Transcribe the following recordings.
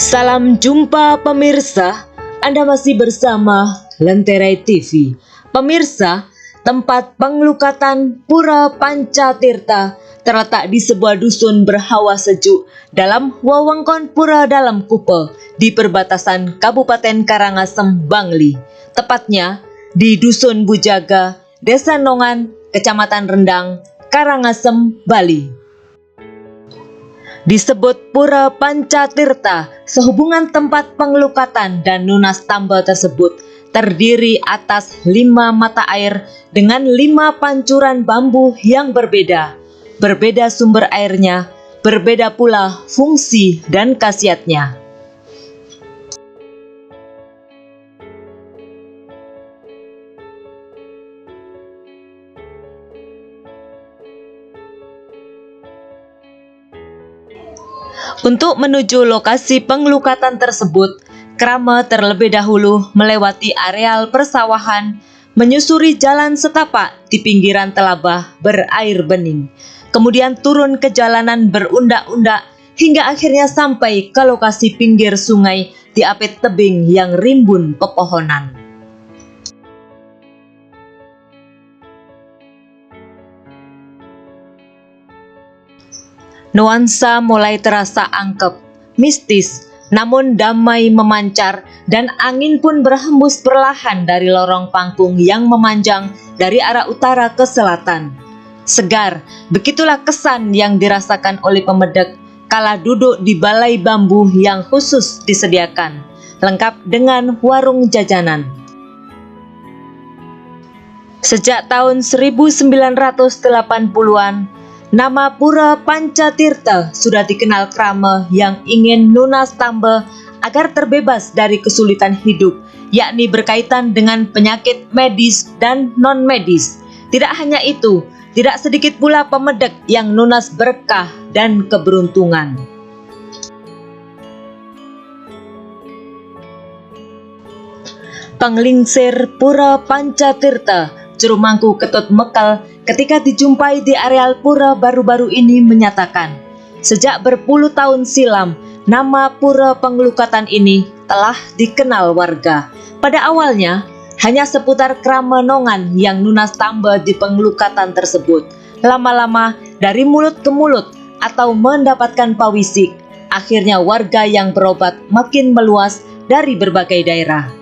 Salam jumpa pemirsa, Anda masih bersama Lenterai TV. Pemirsa, tempat penglukatan Pura Pancatirta terletak di sebuah dusun berhawa sejuk dalam wewengkon Pura Dalam Kupe di perbatasan Kabupaten Karangasem, Bangli. Tepatnya di Dusun Bujaga, Desa Nongan, Kecamatan Rendang, Karangasem, Bali. Disebut Pura Pancatirta sehubungan tempat penglukatan dan nunas tamba tersebut terdiri atas 5 mata air dengan 5 pancuran bambu yang berbeda. Berbeda sumber airnya, berbeda pula fungsi dan khasiatnya. Untuk menuju lokasi penglukatan tersebut, Krama terlebih dahulu melewati areal persawahan, menyusuri jalan setapak di pinggiran telabah berair bening, kemudian turun ke jalanan berundak-undak hingga akhirnya sampai ke lokasi pinggir sungai di apit tebing yang rimbun pepohonan. Nuansa mulai terasa angkep, mistis, namun damai memancar dan angin pun berhembus perlahan dari lorong pangkung yang memanjang dari arah utara ke selatan. Segar, begitulah kesan yang dirasakan oleh pemedek kala duduk di balai bambu yang khusus disediakan, lengkap dengan warung jajanan. Sejak tahun 1980-an, nama Pura Pancatirta sudah dikenal Krama yang ingin nunas tamba agar terbebas dari kesulitan hidup, yakni berkaitan dengan penyakit medis dan non-medis. Tidak hanya itu, tidak sedikit pula pemedek yang nunas berkah dan keberuntungan. Penglingsir Pura Pancatirta, Juru Mangku Ketut Mekal, ketika dijumpai di areal pura baru-baru ini menyatakan, sejak berpuluh tahun silam, nama Pura Penglukatan ini telah dikenal warga. Pada awalnya, hanya seputar Krama Nongan yang nunas tamba di penglukatan tersebut. Lama-lama, dari mulut ke mulut atau mendapatkan pawisik, akhirnya warga yang berobat makin meluas dari berbagai daerah.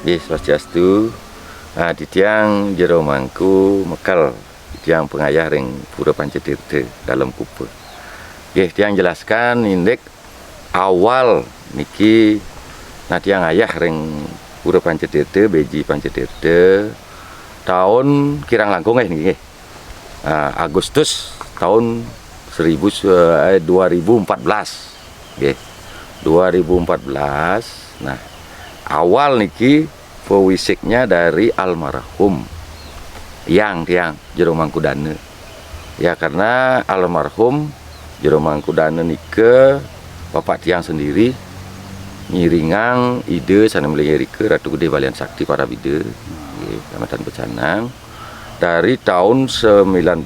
Swastiastu, di tiang Jero Mangku Mekal, tiang pengayah ring Pura Pancatirta Dalam Kupe. Tiang jelaskan indek awal niki tiang ayah ring Pura Pancatirta, Beji Pancatirta tahun kirang langkung niki. Agustus tahun 2014. 2014. Awal niki pewisiknya dari almarhum yang tiang Jero Mangku Dana. Ya, karena almarhum Jero Mangku Dana nike bapak tiang sendiri nyiringang ide sana melayari ke Ratu Gede Balian Sakti para bide Kecamatan Becanang dari tahun 1981.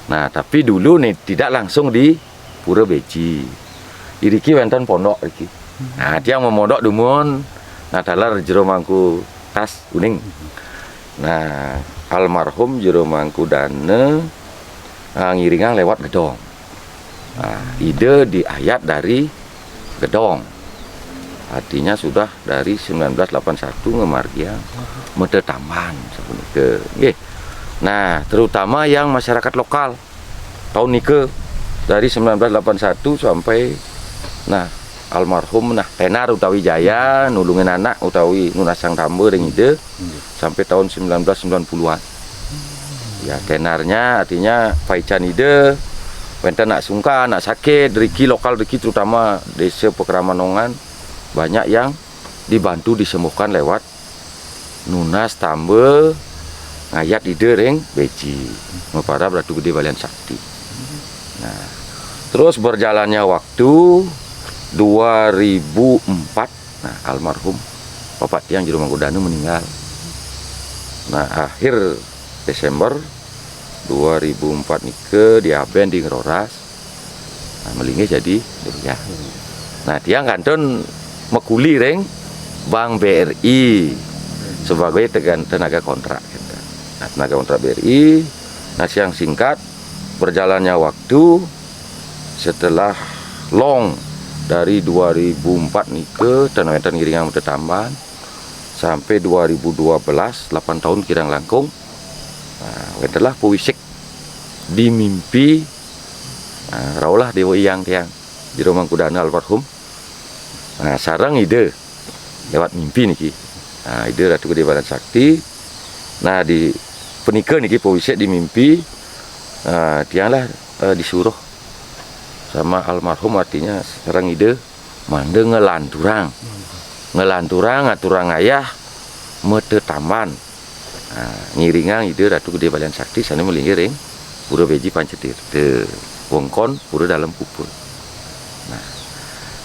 Tapi dulu nih tidak langsung di Pura Beji. Iriki wonten pondok iki. Dia memodok dumun, dalar Jero Mangku Tas Kuning. Almarhum Jero Mangku Dana ngiringan lewat gedong. Ide diayat dari gedong. Artinya sudah dari 1981 ngemargia mete taman sapunike. Terutama yang masyarakat lokal tahun nike dari 1981 sampai almarhum tenar utawi jaya nulungin anak utawi nunasang tamba ring ide sampai tahun 1990-an. Ya, tenarnya artinya paican ide wenten nak sungkan, nak sakit, riki lokal riki terutama desa Pekramanongan banyak yang dibantu disembuhkan lewat nunas tamba ngayat ide ring Beji para Ratu Gede Balian Sakti. Terus berjalannya waktu 2004, almarhum bapak tiang Jero Mangku Dana meninggal. Akhir Desember 2004 nike diaben di Ngeroras. Nah, melingih jadi ya. Nah, tiang kantun mekuli ring Bank BRI sebagai tenaga kontrak. Nah, tenaga kontrak BRI. Nah, siang singkat berjalannya waktu setelah long dari 2004 nike tenaga ngiringan tambahan sampai 2012 8 tahun kirang langkung. Nah, adalah puisik di mimpi. Nah, raulah dewa yang tiang di rumah kudana almarhum. Nah, sarang ide lewat mimpi niki. Nah, ide Ratu Gede Badan Sakti. Nah, di penikah niki puisik di mimpi. Nah, tianglah disuruh sama almarhum, artinya sarang ide mande ngelanturang aturang ayah mete taman. Nah, ngiringang ide Ratu Gede Badan Sakti sana melinggiring Pura Beji Pancetirte wongkon pura dalam kupul. Nah,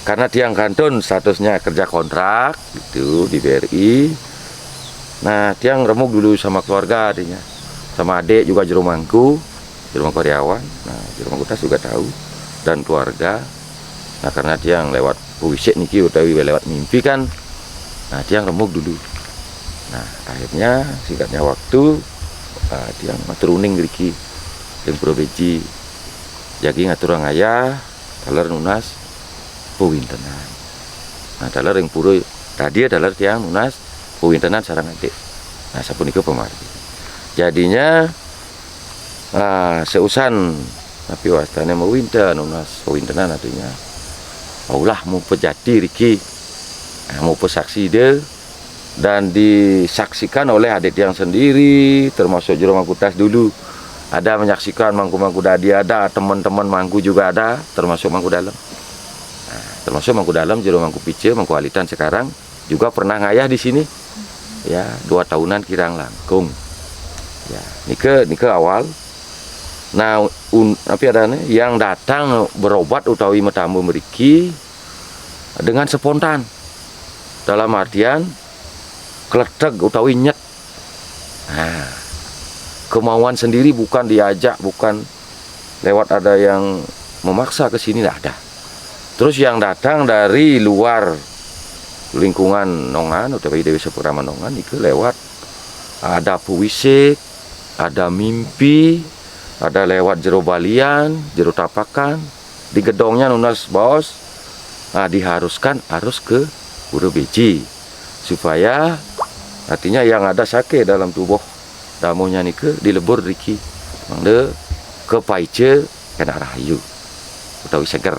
karena tiang kantun statusnya kerja kontrak itu di BRI. Nah, tiang remuk dulu sama keluarga adanya, sama adik juga jerumangku karyawan. Nah, jerumangku tas juga tahu dan keluarga. Nah, karena tiang lewat puisik niki utawi lewat mimpi kan. Nah, tiang remuk dulu. Nah, akhirnya singkatnya waktu tiang maturuning riki yang Pura Beji jadi ngaturang ayah dalar nunas pewintenan. Nah, dalar yang pura tadi adalah tiang nunas pewintenan sarang adik. Nah, sapunika pemargi. Jadinya seusan tapi wastane mau winten nunas pewintenan artinya Allah mau pejati riki. Nah, mau pesaksi dia dan disaksikan oleh adik tiang sendiri, termasuk juru mangkutas dulu ada menyaksikan mangku dadi, ada teman-teman mangku juga ada, termasuk mangku dalam. Nah, termasuk mangku dalam juru mangku pice, mangku alitan sekarang juga pernah ngayah di sini. Ya, 2 tahunan kirang langkung. Ya, nike awal. Nah, tapi ada yang datang berobat utawi metamu meriki dengan spontan. Dalam artian kletek utawi nyet. Nah, kemauan sendiri, bukan diajak, bukan lewat ada yang memaksa ke sini, tidak ada. Terus yang datang dari luar lingkungan Nongan utawi Dewi Sepurama Nongan itu lewat ada puisik, ada mimpi, ada lewat jero balian, jero tapakan di gedongnya nunas bos. Nah, diharuskan harus ke Pura Beji supaya artinya yang ada sake dalam tubuh damunya nike dilebur riki mangde ke paice kena rahayu utawi seger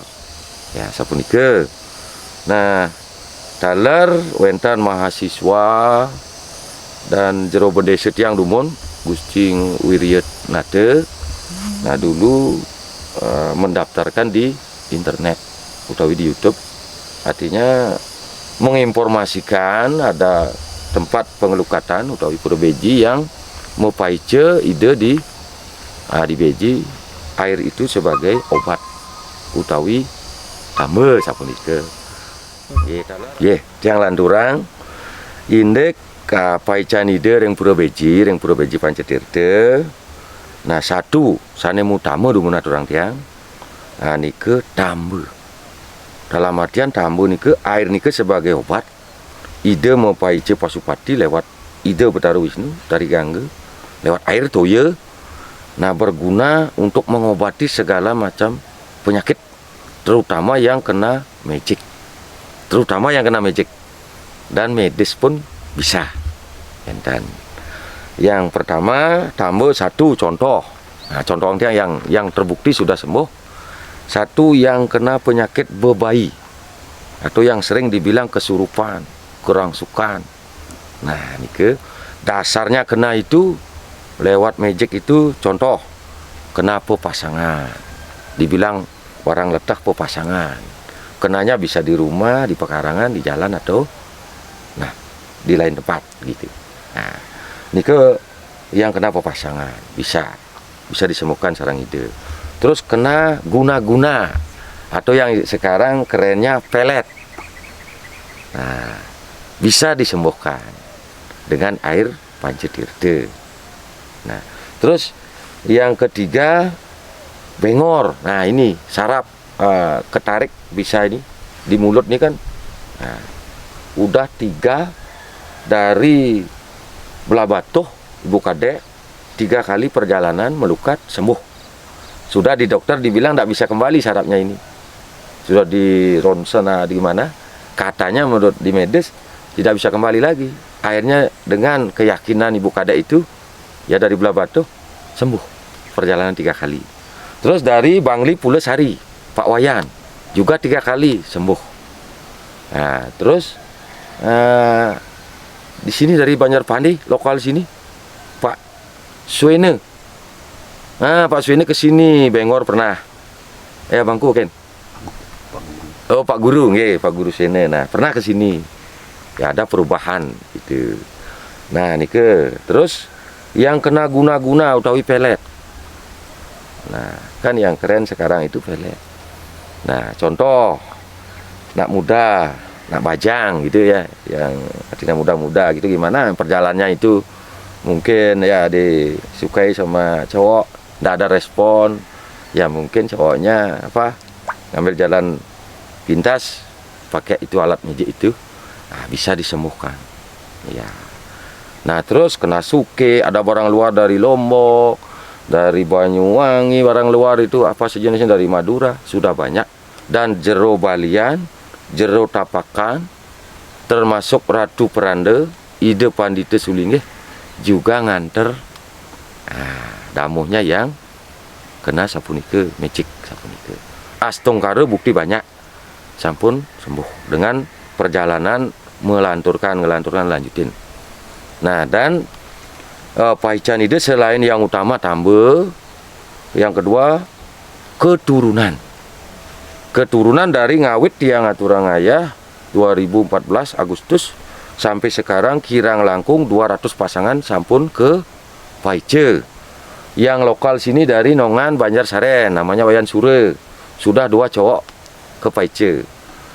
ya sapunike. Nah, dalar wentan mahasiswa dan jero bende setiang dumun Gusti Wiryet Nade. Nah, dulu mendaftarkan di internet utawi di YouTube, artinya menginformasikan ada tempat pengelukatan utawi Pura Beji yang mepaice ide di Beji air itu sebagai obat utawi tambe sapunike. Tiang lanturang indek ka paican ide ring Pura Beji Pancetirte. Nah, satu sane mutama dumun aturang tiang. Nah, nike tambe. Dalam artian tambe nike air nike sebagai obat. Ide mepaice Pasupati lewat ide Betara Wisnu dari Gangga lewat air toya. Nah, berguna untuk mengobati segala macam penyakit, terutama yang kena magic. Dan medis pun bisa. Dan yang pertama tambe satu contoh. Nah, contoh yang terbukti sudah sembuh. Satu yang kena penyakit bebayi atau yang sering dibilang kesurupan, kerangsukan. Nah, nike dasarnya kena itu lewat magic itu contoh kena pepasangan. Dibilang orang letah pepasangan. Kenanya bisa di rumah, di pekarangan, di jalan atau di lain tempat gitu. Nah, nike yang kena pepasangan bisa disembuhkan sarang ide. Terus kena guna-guna atau yang sekarang kerennya pelet. Nah, bisa disembuhkan dengan air Pancetirte. Nah, terus Yang ketiga bengor. Nah ini saraf ketarik bisa ini di mulut nih kan. Nah, udah 3 dari belah batuh ibu kadek, 3 kali perjalanan melukat sembuh. Sudah di dokter dibilang tidak bisa kembali sarafnya ini. Sudah di ronsen di mana, katanya menurut di medis tidak bisa kembali lagi. Akhirnya dengan keyakinan ibu kadek itu, ya dari belah batuh sembuh perjalanan 3 kali. Terus dari Bangli Pulesari, Pak Wayan juga 3 kali sembuh. Nah, terus di sini dari Banjarpandi lokal sini Pak Suene. Nah, Pak Suene ke sini bengor pernah. Bangku Ken. Oh, Pak Guru, nggih, Pak Guru Suene. Nah, pernah ke sini. Ya ada perubahan itu. Nah, nike terus yang kena guna-guna utawi pelet. Nah, kan yang keren sekarang itu pelet. Nah, contoh nak muda, nak bajang gitu ya, yang artinya muda-muda gitu, gimana perjalanannya itu mungkin ya disukai sama cowok, nggak ada respon, ya mungkin cowoknya ngambil jalan pintas pakai itu alat mijit itu, bisa disembuhkan ya. Nah terus kena suke, ada barang luar dari Lombok, dari Banyuwangi, barang luar itu apa sejenisnya dari Madura sudah banyak, dan jero balian, jero tapakan, termasuk Ratu Peranda, Ide Pandite Sulinggih juga nganter damuhnya yang kena sapunike, magic sapunike. Astungkara bukti banyak, sampun sembuh dengan perjalanan ngelanturkan lanjutin. Nah dan Paican ide selain yang utama tambah, yang kedua keturunan dari ngawit tiang aturang ayah 2014 Agustus sampai sekarang kirang langkung 200 pasangan sampun ke Paice. Yang lokal sini dari Nongan Banjarsaren namanya Wayan Sure, sudah 2 cowok ke Paice.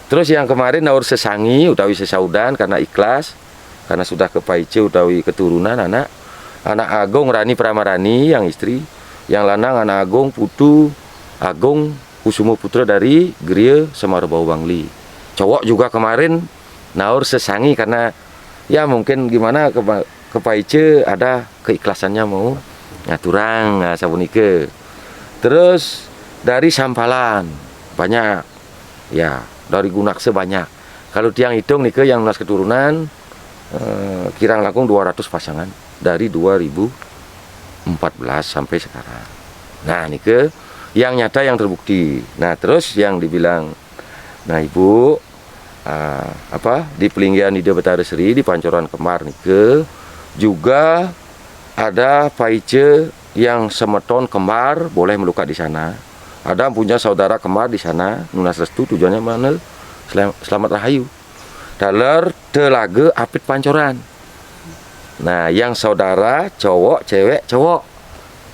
Terus yang kemarin naur sesangi utawi sesaudan karena ikhlas, karena sudah ke Paice utawi keturunan anak Agung Rani Pramarani yang istri, yang lanang anak Agung Putu Agung Kusumo Putra dari Geria Semarbau Bangli. Cowok juga kemarin naur sesangi karena ya mungkin gimana ke Paice ada keikhlasannya mau ngaturang sabunike. Terus dari Sampalan banyak ya, dari Gunakse banyak. Kalau tiang hitung nih yang lunas keturunan kirang langkung 200 pasangan dari 2014 sampai sekarang. Nah nike yang nyata yang terbukti. Nah terus yang dibilang, nah ibu di Pelinggian Ide Betara Seri di Pancoran Kemar nike juga ada Paice yang semeton kembar boleh melukat di sana. Ada punya saudara kembar di sana, nunas restu tujuannya mana? Selamat Rahayu. Daler Telaga Apit Pancoran. Nah, yang saudara cowok, cewek, cowok.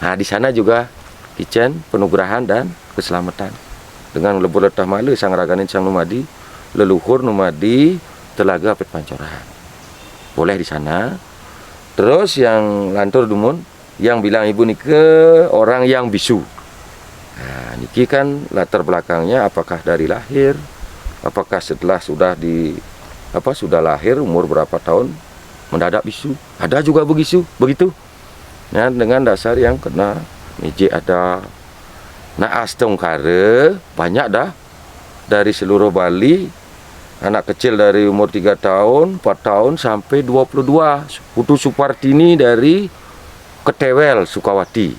Nah, di sana juga kitchen penugrahan dan keselamatan. Dengan lebur letah malu sang raganin sang numadi, leluhur numadi Telaga Apit Pancoran. Boleh di sana. Terus yang lantur dumun, yang bilang ibu nike orang yang bisu. Nah, niki kan latar belakangnya apakah dari lahir, apakah setelah sudah lahir umur berapa tahun mendadak bisu. Ada juga begitu. Nah, dengan dasar yang kena miji ada. Nah, astungkare banyak dah dari seluruh Bali. Anak kecil dari umur 3 tahun, 4 tahun sampai 22. Putu Supartini dari Ketewel, Sukawati.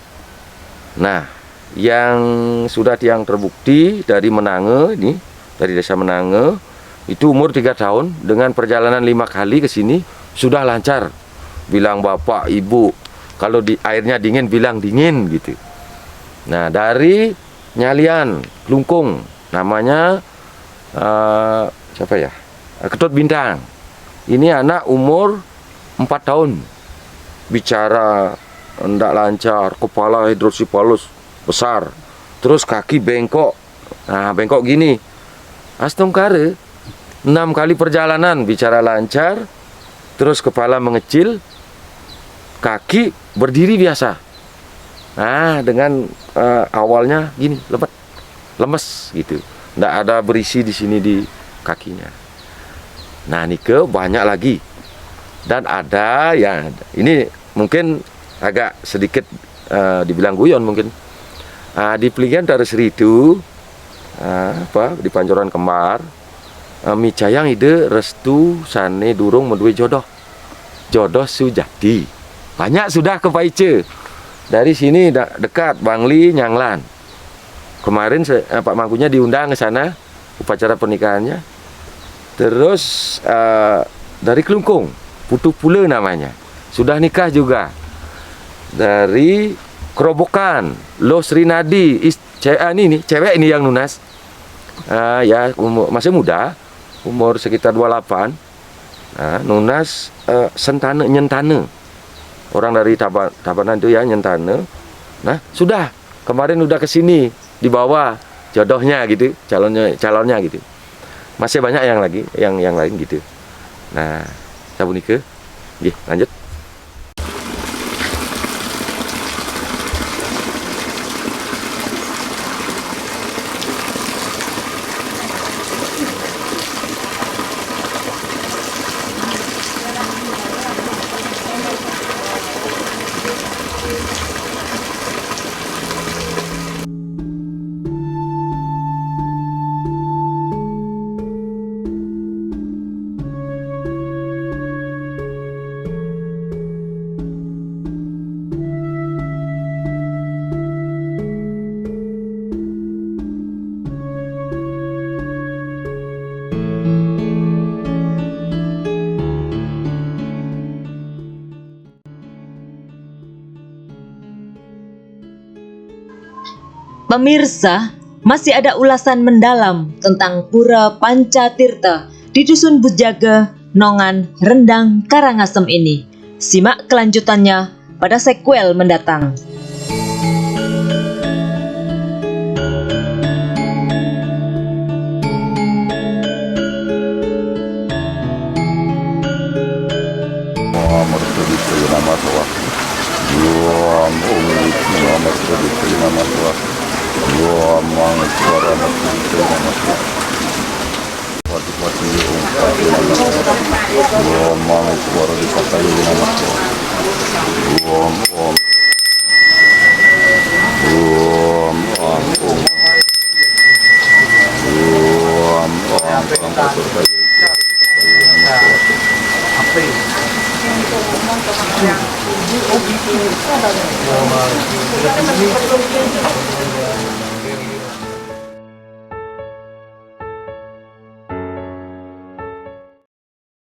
Nah, yang sudah tiang terbukti dari Menange ini, dari desa Menange, itu umur 3 tahun dengan perjalanan 5 kali ke sini sudah lancar. Bilang bapak, ibu, kalau airnya dingin bilang dingin gitu. Nah, dari Nyalian, Klungkung, namanya siapa ya? Ketut Bintang. Ini anak umur 4 tahun. Bicara enggak lancar, kepala hidrosipalus besar. Terus kaki bengkok. Nah, bengkok gini. Astungkare 6 kali perjalanan bicara lancar, terus kepala mengecil, kaki berdiri biasa. Nah, dengan awalnya gini, lemes gitu. Nggak ada berisi di sini di kakinya. Nah, nike banyak lagi. Dan ada ya, ini mungkin agak sedikit dibilang guyon mungkin. Di Peligan dari Seritu, di Pancoran Kembar, micayang ide restu sane durung menduwe jodoh. Jodoh sujati. Banyak sudah ke Paice. Dari sini dekat Bangli Nyanglan. Kemarin Pak Mangkunya diundang ke sana upacara pernikahannya. Terus dari Kelungkung, Putu Pule namanya, sudah nikah juga. Dari Kerobokan, Lo Srinadi, cewek ini yang nunas. Ya masih muda, umur sekitar 28. Nunas Sentane Nyentane. Orang dari Tabanan itu ya, Nyentane. Nah, sudah kemarin udah kesini dibawa jodohnya gitu, calonnya gitu. Masih banyak yang lagi, yang lain gitu. Nah, sabun nike, lanjut. Pemirsa, masih ada ulasan mendalam tentang Pura Pancatirta di Dusun Bujaga, Nongan, Rendang, Karangasem ini. Simak kelanjutannya pada sequel mendatang. Apa